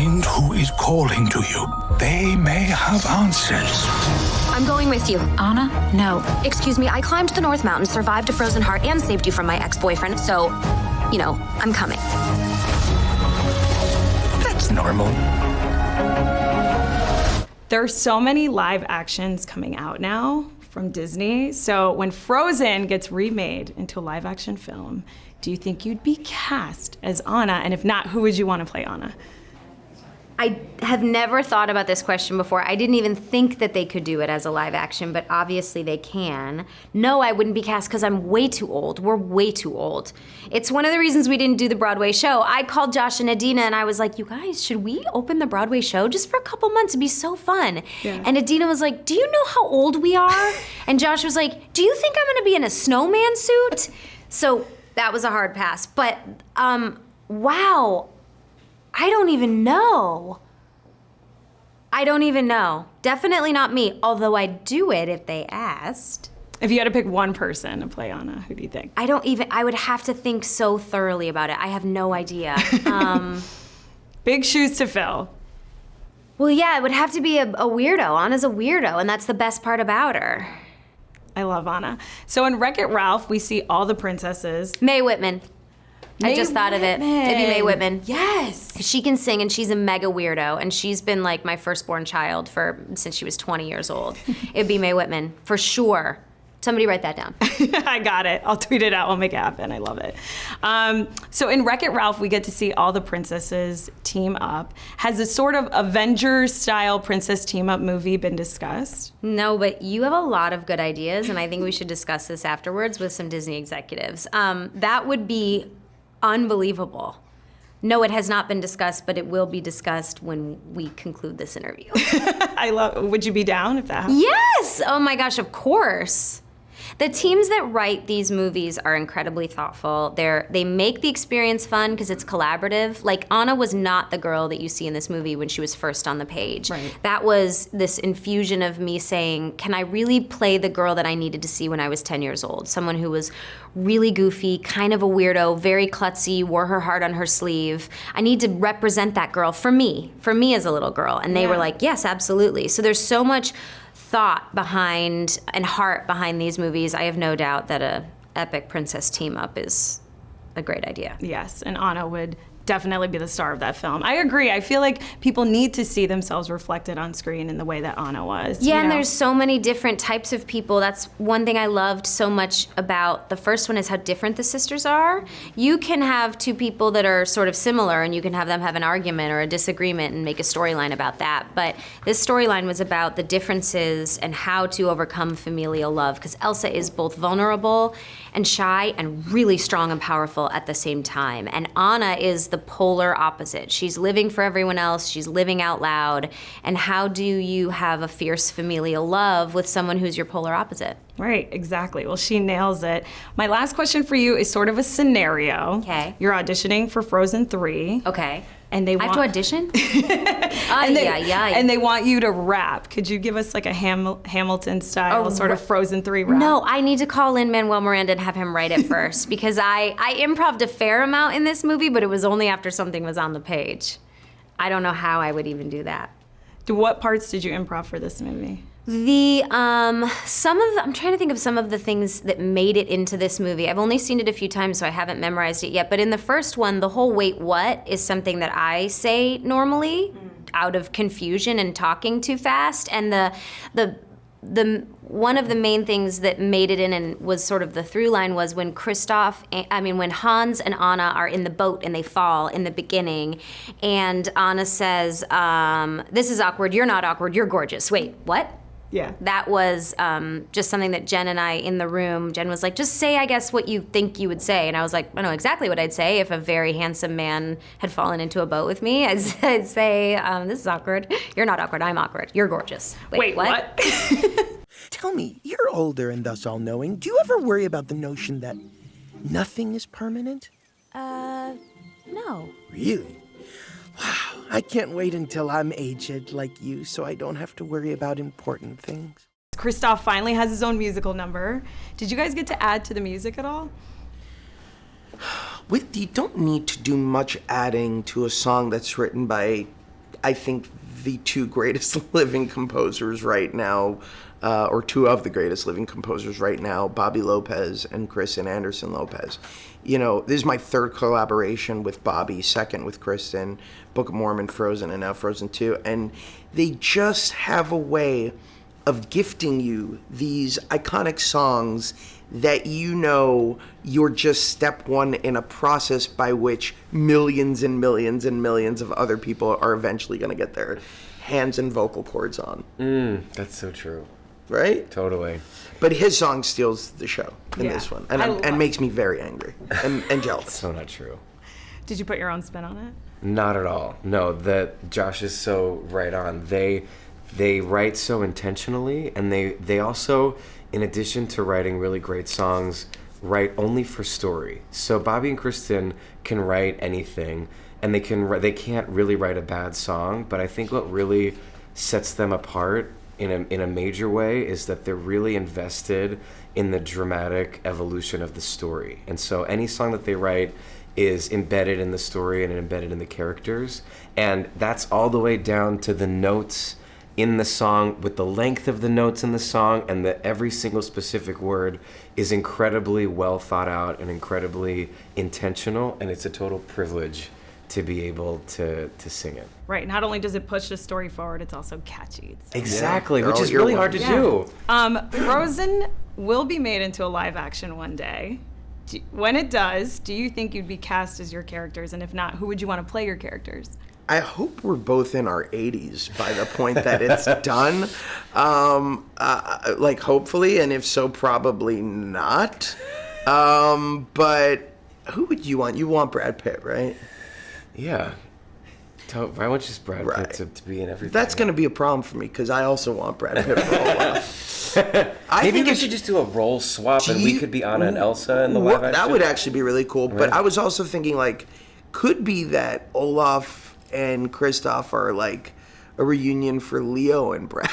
Find who is calling to you. They may have answers. I'm going with you. Anna? No. Excuse me, I climbed the North Mountain, survived a frozen heart, and saved you from my ex-boyfriend, so, you know, I'm coming. That's normal. There are so many live actions coming out now from Disney. So when Frozen gets remade into a live action film, do you think you'd be cast as Anna? And if not, who would you want to play Anna? I have never thought about this question before. I didn't even think that they could do it as a live action, but obviously they can. No, I wouldn't be cast because I'm way too old. We're way too old. It's one of the reasons we didn't do the Broadway show. I called Josh and Idina and I was like, you guys, should we open the Broadway show just for a couple months? It'd be so fun. Yeah. And Idina was like, do you know how old we are? And Josh was like, do you think I'm gonna be in a snowman suit? So that was a hard pass. But, wow. I don't even know. Definitely not me, although I'd do it if they asked. If you had to pick one person to play Anna, who do you think? I would have to think so thoroughly about it. I have no idea. Big shoes to fill. Well, yeah, it would have to be a weirdo. Anna's a weirdo, and that's the best part about her. I love Anna. So in Wreck-It Ralph, we see all the princesses. Mae Whitman. I just thought of it. It'd be Mae Whitman. Yes. She can sing and she's a mega weirdo and she's been like my firstborn child since she was 20 years old. It'd be Mae Whitman, for sure. Somebody write that down. I got it. I'll tweet it out. We'll make it happen. I love it. So in Wreck-It Ralph, we get to see all the princesses team up. Has a sort of Avengers-style princess team-up movie been discussed? No, but you have a lot of good ideas and I think we should discuss this afterwards with some Disney executives. That would be unbelievable. No, it has not been discussed, but it will be discussed when we conclude this interview. Would you be down if that happened? Yes! Oh my gosh, of course. The teams that write these movies are incredibly thoughtful. They make the experience fun because it's collaborative. Like, Anna was not the girl that you see in this movie when she was first on the page. Right. That was this infusion of me saying, can I really play the girl that I needed to see when I was 10 years old? Someone who was really goofy, kind of a weirdo, very klutzy, wore her heart on her sleeve. I need to represent that girl for me as a little girl. And they were like, yes, absolutely. So there's so much thought behind and heart behind these movies. I have no doubt that a epic princess team up is a great idea. Yes, and Anna would definitely be the star of that film. I agree. I feel like people need to see themselves reflected on screen in the way that Anna was. Yeah, and there's so many different types of people. That's one thing I loved so much about the first one is how different the sisters are. You can have two people that are sort of similar and you can have them have an argument or a disagreement and make a storyline about that. But this storyline was about the differences and how to overcome familial love, because Elsa is both vulnerable and shy and really strong and powerful at the same time. And Anna is the polar opposite. She's living for everyone else, she's living out loud, and how do you have a fierce familial love with someone who's your polar opposite? Right, exactly. Well, she nails it. My last question for you is sort of a scenario. Okay. You're auditioning for Frozen 3. Okay. And they I have to audition? And they want you to rap. Could you give us like a Hamilton-style sort of Frozen 3 rap? No, I need to call Lin-Manuel Miranda and have him write it first because I improv'd a fair amount in this movie, but it was only after something was on the page. I don't know how I would even do that. What parts did you improv for this movie? I'm trying to think of some of the things that made it into this movie. I've only seen it a few times, so I haven't memorized it yet. But in the first one, the whole "wait, what" is something that I say normally out of confusion and talking too fast. And the one of the main things that made it in and was sort of the through line was when when Hans and Anna are in the boat and they fall in the beginning, and Anna says, "This is awkward. You're not awkward. You're gorgeous." Wait, what? Yeah. That was just something that Jen and I in the room, Jen was like, just say, I guess, what you think you would say. And I was like, I know exactly what I'd say if a very handsome man had fallen into a boat with me. I'd say, this is awkward. You're not awkward. I'm awkward. You're gorgeous. Wait, what? Tell me, you're older and thus all-knowing. Do you ever worry about the notion that nothing is permanent? No. Really? Wow, I can't wait until I'm aged like you so I don't have to worry about important things. Kristoff finally has his own musical number. Did you guys get to add to the music at all? You don't need to do much adding to a song that's written by I think, the two greatest living composers right now, or two of the greatest living composers right now, Bobby Lopez and Kristen Anderson-Lopez. You know, this is my third collaboration with Bobby, second with Kristen, Book of Mormon, Frozen, and now Frozen 2. And they just have a way of gifting you these iconic songs that you know you're just step one in a process by which millions and millions and millions of other people are eventually going to get their hands and vocal cords on. That's so true. Right? Totally. But his song steals the show in this one, and makes me very angry and jealous. So not true. Did you put your own spin on it? Not at all. No, that Josh is so right on. They write so intentionally, and they also, in addition to writing really great songs, write only for story. So Bobby and Kristen can write anything, and they can't really write a bad song. But I think what really sets them apart in a major way is that they're really invested in the dramatic evolution of the story. And so any song that they write is embedded in the story and embedded in the characters, and that's all the way down to the notes in the song, with the length of the notes in the song, and that every single specific word is incredibly well thought out and incredibly intentional, and it's a total privilege to be able to sing it. Right. Not only does it push the story forward, it's also catchy. Exactly, Yeah, which is really hard to do. Frozen will be made into a live action one day. When it does, do you think you'd be cast as your characters? And if not, who would you want to play your characters? I hope we're both in our 80s by the point that it's done. Like, hopefully, and if so, probably not. But who would you want? You want Brad Pitt, right? Yeah. Why won't just Brad Pitt to be in everything? That's going to be a problem for me, because I also want Brad Pitt for Olaf. Maybe we should just do a role swap, and we could be Anna and Elsa in the live action. That would actually be really cool. But I was also thinking, like, could be that Olaf and Kristoff are like a reunion for Leo and Brad.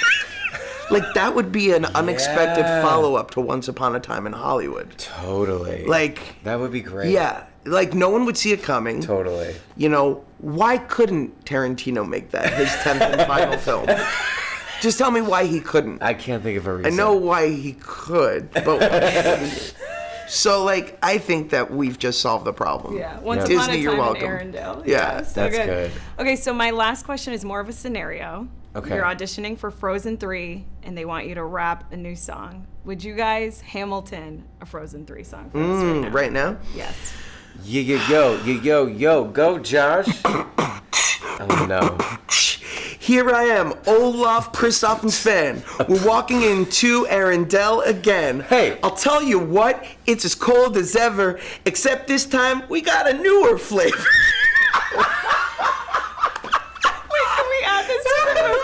Like, that would be an unexpected follow-up to Once Upon a Time in Hollywood. Totally. Like, that would be great. Yeah. Like, no one would see it coming. Totally. You know, why couldn't Tarantino make that his 10th and final film? Just tell me why he couldn't. I can't think of a reason. I know why he could, but... So, like, I think that we've just solved the problem. Yeah, Once Upon Disney, a you're Time welcome. in Arendelle. Yeah, so that's good. Okay, so my last question is more of a scenario. Okay. You're auditioning for Frozen 3, and they want you to rap a new song. Would you guys Hamilton a Frozen 3 song for us Right now? Yes. Yo, go, Josh. Oh, no. Here I am, Olaf, Kristoff, and Sven. We're walking into Arendelle again. Hey. I'll tell you what, it's as cold as ever, except this time we got a newer flavor.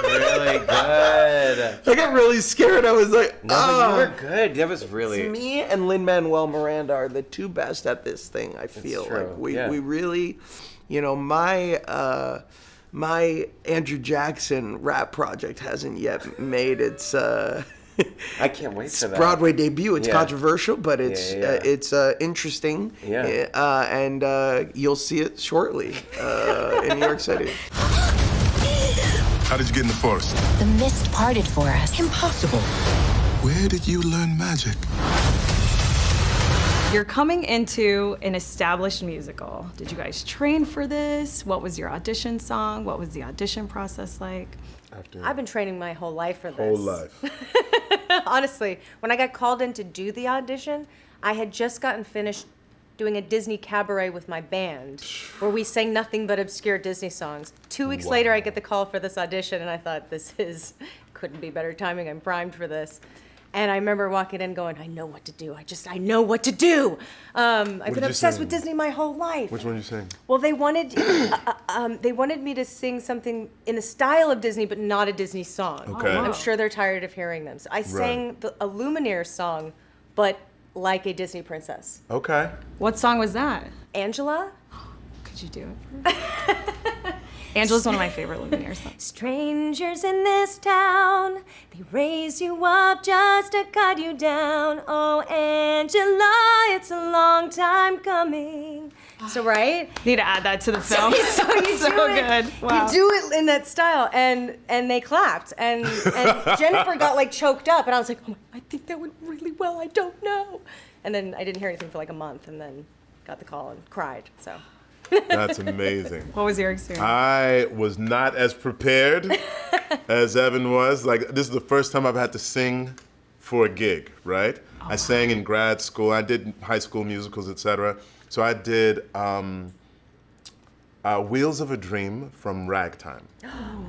Really good. I got really scared. I was like, No, you were good. That was really... Me and Lin-Manuel Miranda are the two best at this thing, I feel. true, Like, we yeah. really, you know, my Andrew Jackson rap project hasn't yet made its... I can't wait for that. Broadway debut. It's Yeah. controversial, but it's Yeah. it's interesting. Yeah. And you'll see it shortly in New York City. How did you get in the forest? The mist parted for us. Impossible. Where did you learn magic? You're coming into an established musical. Did you guys train for this? What was your audition song? What was the audition process like? I've been training my whole life for this. Whole life. Honestly, when I got called in to do the audition, I had just gotten finished doing a Disney cabaret with my band where we sang nothing but obscure Disney songs. 2 weeks later, I get the call for this audition, and I thought, couldn't be better timing. I'm primed for this. And I remember walking in going, I know what to do. I know what to do. I've been did you obsessed sing? with Disney my whole life. Which one you sing? Well, they wanted me to sing something in the style of Disney, but not a Disney song. Okay. I'm sure they're tired of hearing them. So I sang a Lumineers song, but like a Disney princess. Okay. What song was that? Angela? Could you do it for us? Angela's one of my favorite Lumineers songs. Strangers in this town, they raise you up just to cut you down. Oh, Angela, it's a long time coming. So, right? Need to add that to the film. So you so do it, good. Wow. You do it in that style, and they clapped, and Jennifer got like choked up, and I was like, oh, I think that went really well. I don't know. And then I didn't hear anything for like a month, and then got the call and cried. So. That's amazing. What was your experience? I was not as prepared as Evan was. Like, this is the first time I've had to sing for a gig, right? Oh, I sang in grad school. I did high school musicals, etc. So I did Wheels of a Dream from Ragtime,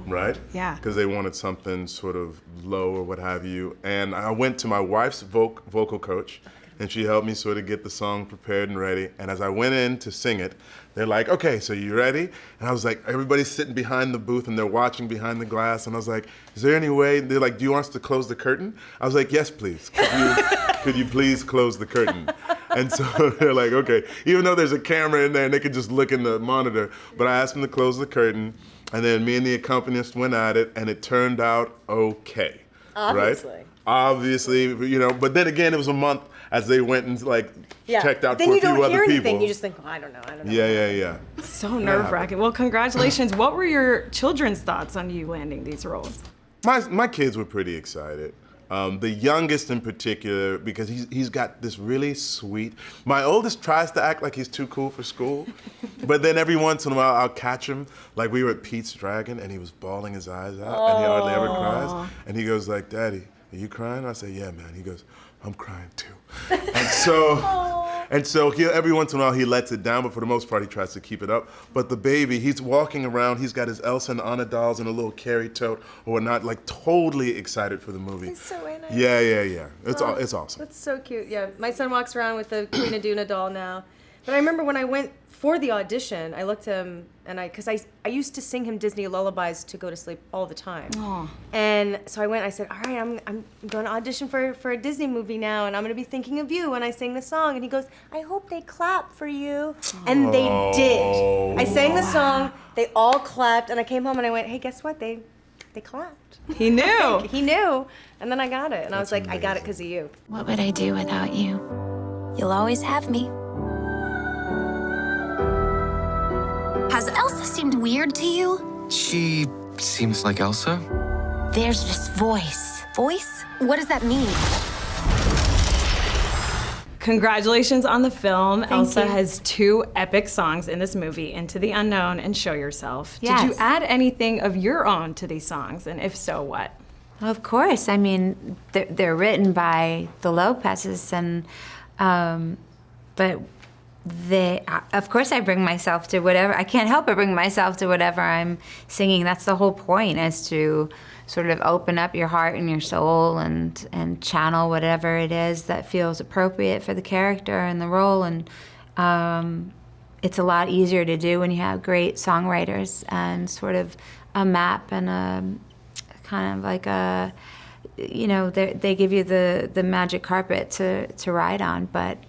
right? Yeah. Because they wanted something sort of low or what have you. And I went to my wife's vocal coach, and she helped me sort of get the song prepared and ready. And as I went in to sing it, they're like, okay, so you ready? And I was like, everybody's sitting behind the booth and they're watching behind the glass. And I was like, is there any way? They're like, do you want us to close the curtain? I was like, yes, please. Could you please close the curtain? And so they're like, okay. Even though there's a camera in there and they could just look in the monitor. But I asked them to close the curtain. And then me and the accompanist went at it, and it turned out okay. Obviously. Right? Obviously, you know, but then again, it was a month as they went and like checked out then for a you few don't other hear people. anything. You just think, oh, I don't know. Yeah. So nerve-wracking. Well, congratulations. What were your children's thoughts on you landing these roles? My kids were pretty excited. The youngest in particular, because he's got this really sweet. My oldest tries to act like he's too cool for school, but then every once in a while I'll catch him. Like we were at Pete's Dragon and he was bawling his eyes out, and he hardly ever cries. And he goes like, "Daddy, are you crying?" I say, "Yeah, man." He goes, "I'm crying too." And so every once in a while he lets it down, but for the most part he tries to keep it up. But the baby, he's walking around, he's got his Elsa and Anna dolls and a little carry tote or whatnot, like totally excited for the movie. He's so in it. Yeah. It's awesome. That's so cute. Yeah, my son walks around with the Queen Idina doll now. But I remember when I went for the audition, I looked at him, and because I used to sing him Disney lullabies to go to sleep all the time. Aww. And so I went, I said, all right, I'm going to audition for a Disney movie now, and I'm going to be thinking of you when I sing the song. And he goes, I hope they clap for you. And they did. I sang the song, they all clapped, and I came home and I went, hey, guess what? They clapped. He knew. He knew. And then I got it. And I was like, amazing. I got it because of you. What would I do without you? You'll always have me. Has Elsa seemed weird to you? She seems like Elsa. There's this voice. Voice? What does that mean? Congratulations on the film. Elsa you. has 2 epic songs in this movie, Into the Unknown and Show Yourself. Yes. Did you add anything of your own to these songs? And if so, what? Of course. I mean, they're written by the Lopez's, and but of course I bring myself to whatever. I can't help but bring myself to whatever I'm singing. That's the whole point, is to sort of open up your heart and your soul and channel whatever it is that feels appropriate for the character and the role. And it's a lot easier to do when you have great songwriters and sort of a map and a kind of like a, you know, they give you the magic carpet to ride on. But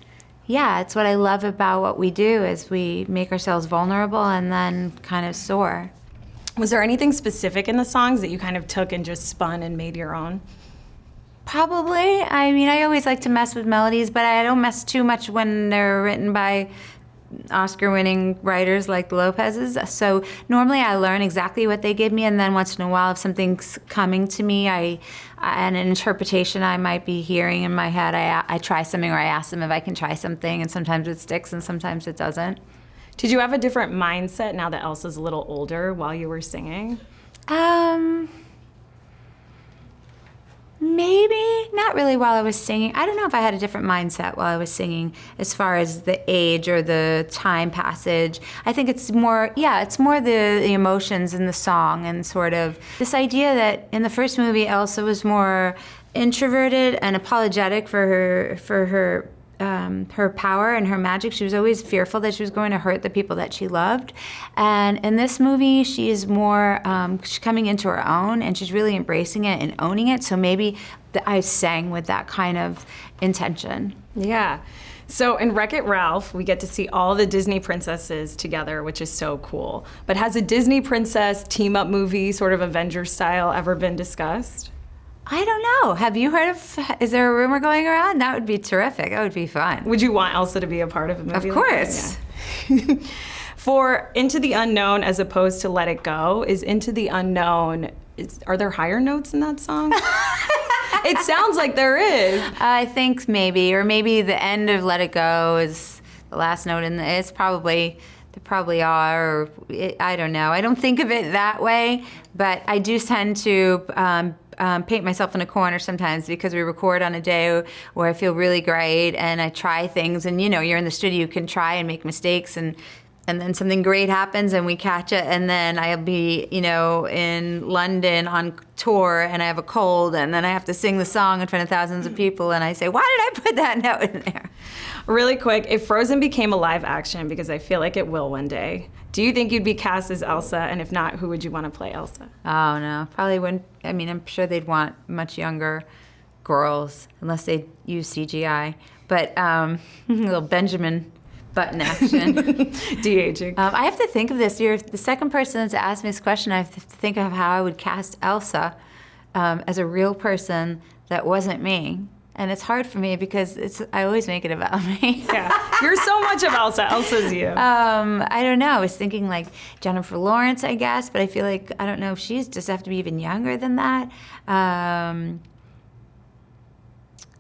yeah, it's what I love about what we do, is we make ourselves vulnerable and then kind of soar. Was there anything specific in the songs that you kind of took and just spun and made your own? Probably. I mean, I always like to mess with melodies, but I don't mess too much when they're written by Oscar-winning writers like the Lopez's. So normally I learn exactly what they give me, and then once in a while, if something's coming to me, and an interpretation I might be hearing in my head, I try something, or I ask them if I can try something, and sometimes it sticks and sometimes it doesn't. Did you have a different mindset now that Elsa's a little older while you were singing? Maybe, not really while I was singing. I don't know if I had a different mindset while I was singing as far as the age or the time passage. I think it's more the emotions in the song, and sort of this idea that in the first movie Elsa was more introverted and apologetic for her power and her magic. She was always fearful that she was going to hurt the people that she loved. And in this movie, she is more, she's coming into her own, and she's really embracing it and owning it. So maybe I sang with that kind of intention. Yeah. So in Wreck-It Ralph, we get to see all the Disney princesses together, which is so cool. But has a Disney princess team-up movie, sort of Avengers style, ever been discussed? I don't know. Have you heard of, is there a rumor going around? That would be terrific. That would be fun. Would you want Elsa to be a part of a movie? Of course. Like that? Yeah. For Into the Unknown as opposed to Let It Go, is Into the Unknown, are there higher notes in that song? It sounds like there is. I think maybe, or maybe the end of Let It Go is the last note in it's probably, there probably are, or I don't know. I don't think of it that way, but I do tend to paint myself in a corner sometimes because we record on a day where I feel really great and I try things, and you're in the studio, you can try and make mistakes, and then something great happens and we catch it, and then I'll be, in London on tour and I have a cold, and then I have to sing the song in front of thousands of people, and I say, why did I put that note in there? Really quick, if Frozen became a live action, because I feel like it will one day, do you think you'd be cast as Elsa? And if not, who would you want to play Elsa? Oh, no, probably wouldn't. I mean, I'm sure they'd want much younger girls, unless they use CGI. But little Benjamin Button action. De-aging. I have to think of this. You're the second person that's asked me this question. I have to think of how I would cast Elsa as a real person that wasn't me. And it's hard for me because I always make it about me. Yeah, you're so much of Elsa. Elsa's you. I don't know. I was thinking like Jennifer Lawrence, I guess, but I feel like, I don't know if she's just have to be even younger than that.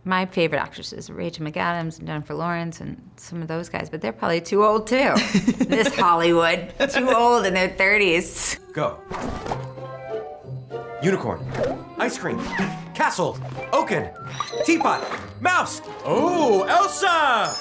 My favorite actresses are Rachel McAdams and Jennifer Lawrence and some of those guys, but they're probably too old too. This Hollywood, too old in their 30s. Go. Unicorn. Ice cream. Castle. Oaken. Teapot. Mouse. Oh, Elsa!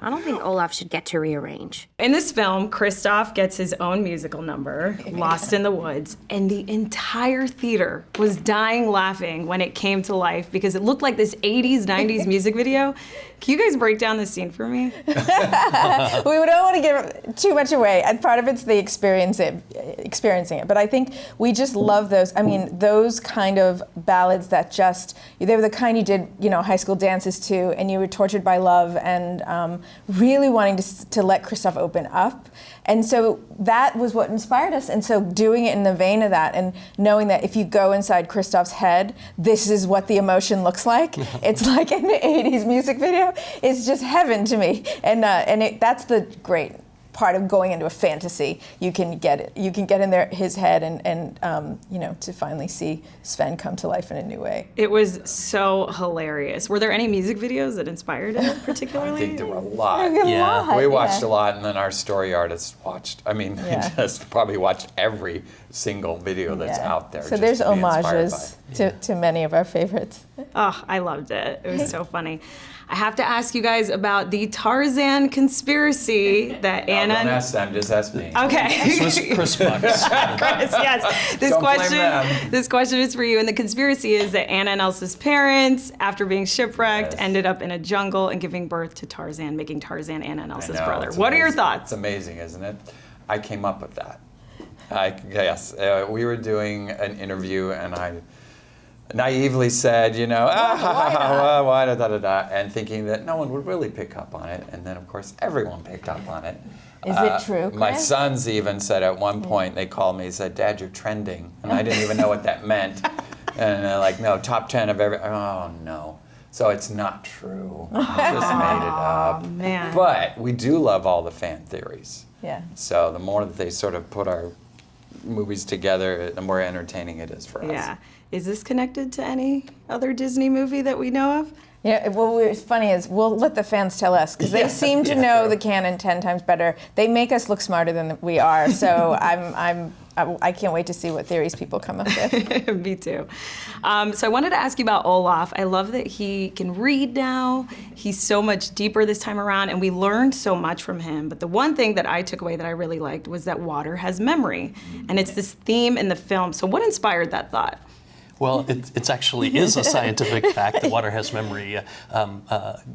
I don't think Olaf should get to rearrange. In this film, Kristoff gets his own musical number, Lost in the Woods, and the entire theater was dying laughing when it came to life because it looked like this 80s, 90s music video. Can you guys break down this scene for me? We don't want to give too much away, and part of it's the experiencing it. But I think we just love those. I mean, those kind of ballads that they were the kind you did, high school dances to, and you were tortured by love, and really wanting to let Kristoff open up. And so that was what inspired us. And so doing it in the vein of that, and knowing that if you go inside Kristoff's head, this is what the emotion looks like. It's like an 80s music video. It's just heaven to me. And that's the great part of going into a fantasy. You can get it. You can get in his head, and to finally see Sven come to life in a new way. It was so hilarious. Were there any music videos that inspired it particularly? I think there were a lot. We watched a lot, and then our story artists watched. I mean, just probably watched every single video that's out there. So there's homages to many of our favorites. Oh, I loved it. It was so funny. I have to ask you guys about the Tarzan conspiracy that Anna... Don't ask them, just ask me. Okay. This was Chris Bucks. Chris, yes. This question is for you. And the conspiracy is that Anna and Elsa's parents, after being shipwrecked, ended up in a jungle and giving birth to Tarzan, making Tarzan Anna and Elsa's brother. What are your thoughts? It's amazing, isn't it? I came up with that. We were doing an interview, and I naively said, why and thinking that no one would really pick up on it. And then, of course, everyone picked up on it. Is it true, Chris? My sons even said at one point, they called me and said, Dad, you're trending. And I didn't even know what that meant. And they're like, no, top 10 of every, oh, no. So it's not true. I just made it up. Oh, man. But we do love all the fan theories. Yeah. So the more that they sort of put our movies together, the more entertaining it is for us. Yeah. Is this connected to any other Disney movie that we know of? Yeah, what's funny is we'll let the fans tell us, because they seem to know the canon 10 times better. They make us look smarter than we are, so I can't wait to see what theories people come up with. Me too. So I wanted to ask you about Olaf. I love that he can read now. He's so much deeper this time around, and we learned so much from him. But the one thing that I took away that I really liked was that water has memory, and it's this theme in the film. So what inspired that thought? Well, it actually is a scientific fact that water has memory.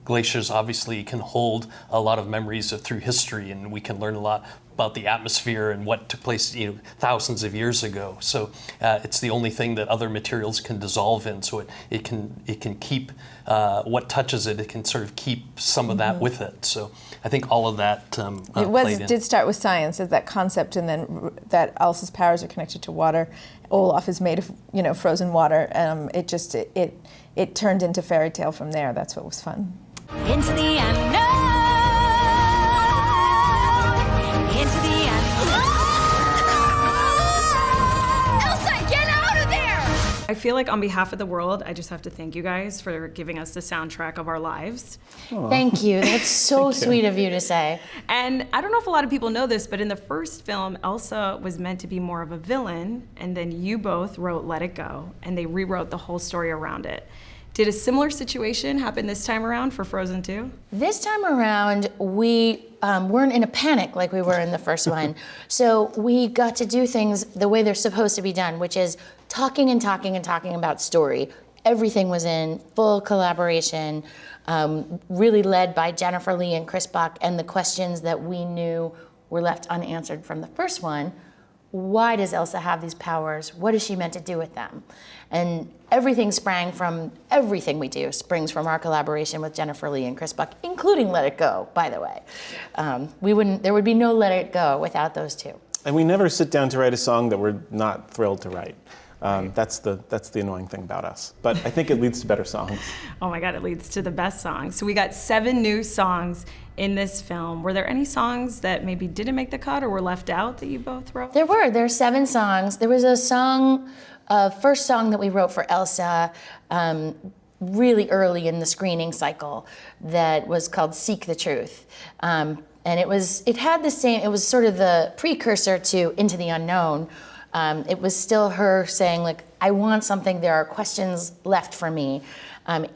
Glaciers obviously can hold a lot of memories through history, and we can learn a lot about the atmosphere and what took place, thousands of years ago. So it's the only thing that other materials can dissolve in. So it can keep what touches it. It can sort of keep some of that with it. So I think all of that Did start with science as that concept, and then that Elsa's powers are connected to water. Olaf is made of frozen water. It turned into fairy tale from there. That's what was fun. Into the unknown. Into the unknown. Elsa, get out of there! I feel like on behalf of the world, I just have to thank you guys for giving us the soundtrack of our lives. Thank you. That's so sweet of you to say. And I don't know if a lot of people know this, but in the first film, Elsa was meant to be more of a villain, and then you both wrote Let It Go, and they rewrote the whole story around it. Did a similar situation happen this time around for Frozen 2? This time around, we weren't in a panic like we were in the first one. So we got to do things the way they're supposed to be done, which is talking and talking and talking about story. Everything was in full collaboration, really led by Jennifer Lee and Chris Buck, and the questions that we knew were left unanswered from the first one. Why does Elsa have these powers? What is she meant to do with them? And everything we do springs from our collaboration with Jennifer Lee and Chris Buck, including Let It Go, by the way. There would be no Let It Go without those two. And we never sit down to write a song that we're not thrilled to write. That's the annoying thing about us. But I think it leads to better songs. Oh my God, it leads to the best songs. So we got 7 new songs in this film. Were there any songs that maybe didn't make the cut or were left out that you both wrote? There are 7 songs. There was a song, first song that we wrote for Elsa really early in the screening cycle that was called Seek the Truth. And it was sort of the precursor to Into the Unknown. It was still her saying, like, I want something, there are questions left for me.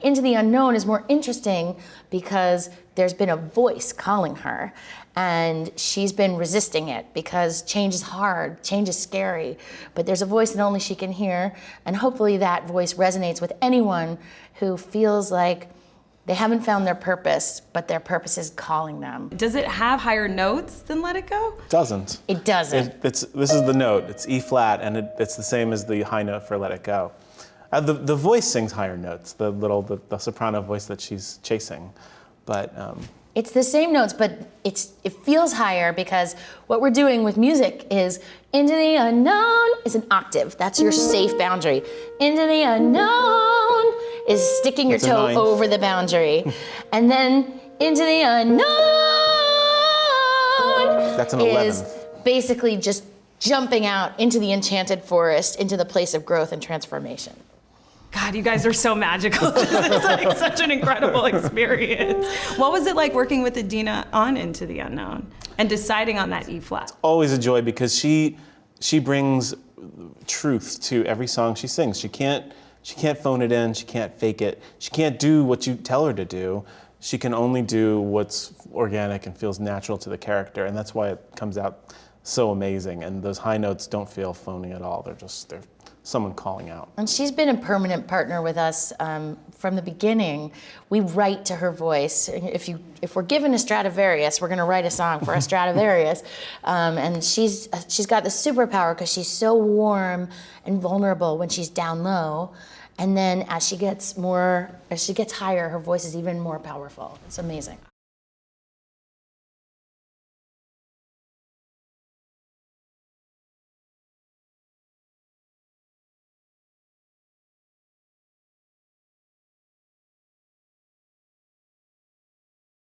Into the Unknown is more interesting because there's been a voice calling her, and she's been resisting it because change is hard, change is scary, but there's a voice that only she can hear, and hopefully that voice resonates with anyone who feels like they haven't found their purpose, but their purpose is calling them. Does it have higher notes than Let It Go? Doesn't. It doesn't. This is the note. It's E flat, and it's the same as the high note for Let It Go. The voice sings higher notes, the soprano voice that she's chasing, but. It's the same notes, but it feels higher because what we're doing with music is Into the Unknown is an octave. That's your safe boundary. Into the Unknown is sticking your toe over the boundary. And then Into the Unknown That's an is 11th. Basically just jumping out into the enchanted forest, into the place of growth and transformation. God, you guys are so magical. This is like such an incredible experience. What was it like working with Idina on Into the Unknown and deciding on that E flat? Always a joy because she brings truth to every song she sings. She can't phone it in. She can't fake it. She can't do what you tell her to do. She can only do what's organic and feels natural to the character, and that's why it comes out so amazing. And those high notes don't feel phony at all. They're someone calling out. And she's been a permanent partner with us from the beginning. We write to her voice. If we're given a Stradivarius, we're going to write a song for a Stradivarius. And she's got the superpower because she's so warm and vulnerable when she's down low. And then as she gets higher, her voice is even more powerful. It's amazing.